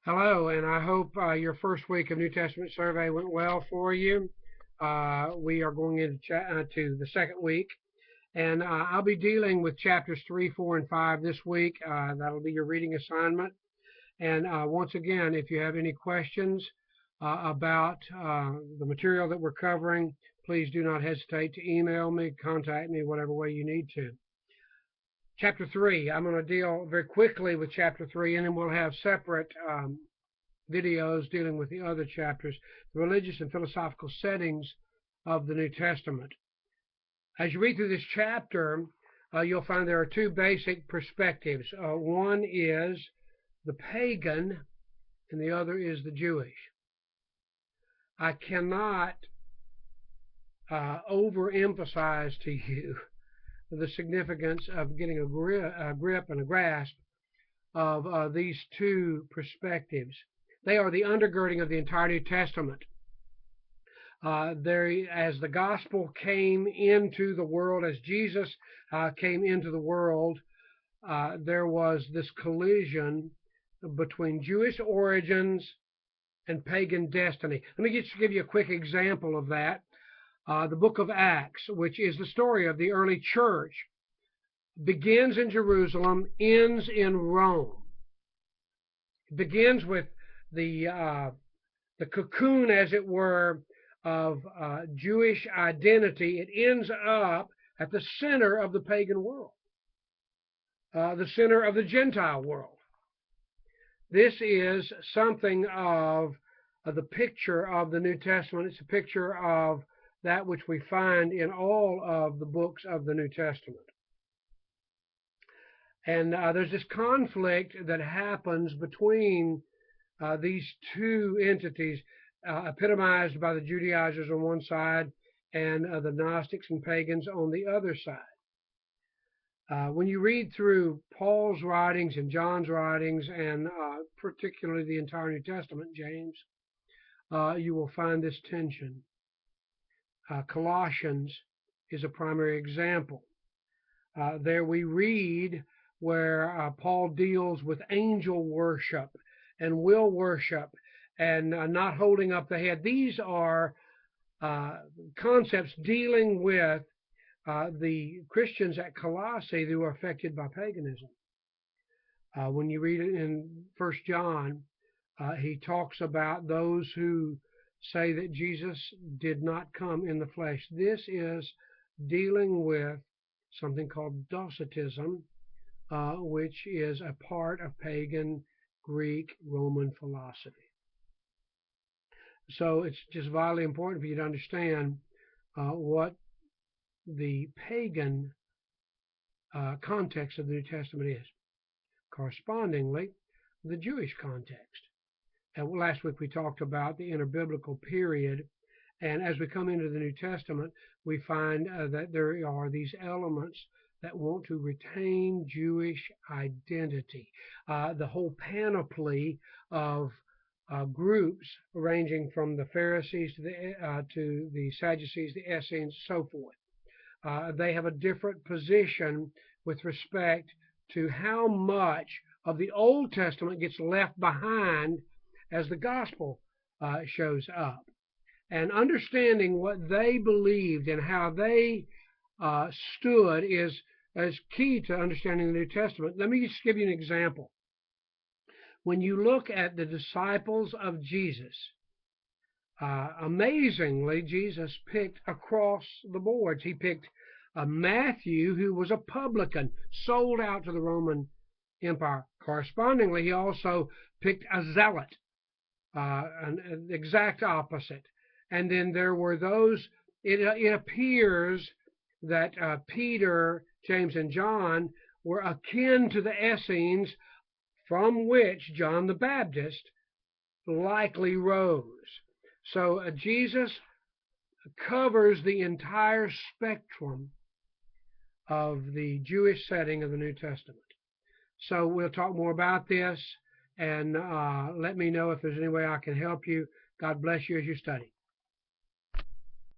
Hello, and I hope your first week of New Testament survey went well for you. We are going into to the second week, and I'll be dealing with chapters 3, 4, and 5 this week. That'll be your reading assignment. And once again, if you have any questions about the material that we're covering, please do not hesitate to email me, contact me, whatever way you need to. Chapter 3, I'm going to deal very quickly with chapter 3, and then we'll have separate videos dealing with the other chapters, the religious and philosophical settings of the New Testament. As you read through this chapter, you'll find there are two basic perspectives. One is the pagan, and the other is the Jewish. I cannot overemphasize to you the significance of getting a grip and a grasp of these two perspectives. They are the undergirding of the entire New Testament. As the gospel came into the world, as Jesus came into the world, there was this collision between Jewish origins and pagan destiny. Let me just give you a quick example of that. The book of Acts, which is the story of the early church, begins in Jerusalem, ends in Rome. It begins with the cocoon, as it were, of Jewish identity. It ends up at the center of the pagan world, the center of the Gentile world. This is something of the picture of the New Testament. It's a picture of that which we find in all of the books of the New Testament. And there's this conflict that happens between these two entities, epitomized by the Judaizers on one side and the Gnostics and pagans on the other side. When you read through Paul's writings and John's writings, and particularly the entire New Testament, James, you will find this tension. Colossians is a primary example. There we read where Paul deals with angel worship and will worship and not holding up the head. These are concepts dealing with the Christians at Colossae who are affected by paganism. When you read it in 1 John, he talks about those who say that Jesus did not come in the flesh. This is dealing with something called Docetism, which is a part of pagan Greek Roman philosophy. So it's just vitally important for you to understand what the pagan context of the New Testament is. Correspondingly, the Jewish context. And last week we talked about the interbiblical period, and as we come into the New Testament, we find that there are these elements that want to retain Jewish identity. The whole panoply of groups ranging from the Pharisees to the Sadducees, the Essenes, so forth. They have a different position with respect to how much of the Old Testament gets left behind as the gospel shows up. And understanding what they believed and how they stood is key to understanding the New Testament. Let me just give you an example. When you look at the disciples of Jesus, amazingly, Jesus picked across the boards. He picked Matthew, who was a publican, sold out to the Roman Empire. Correspondingly, he also picked a zealot, an exact opposite. And then there were those, it appears that Peter, James, and John were akin to the Essenes, from which John the Baptist likely rose. So Jesus covers the entire spectrum of the Jewish setting of the New Testament. So we'll talk more about this, and let me know if there's any way I can help you. God bless you as you study.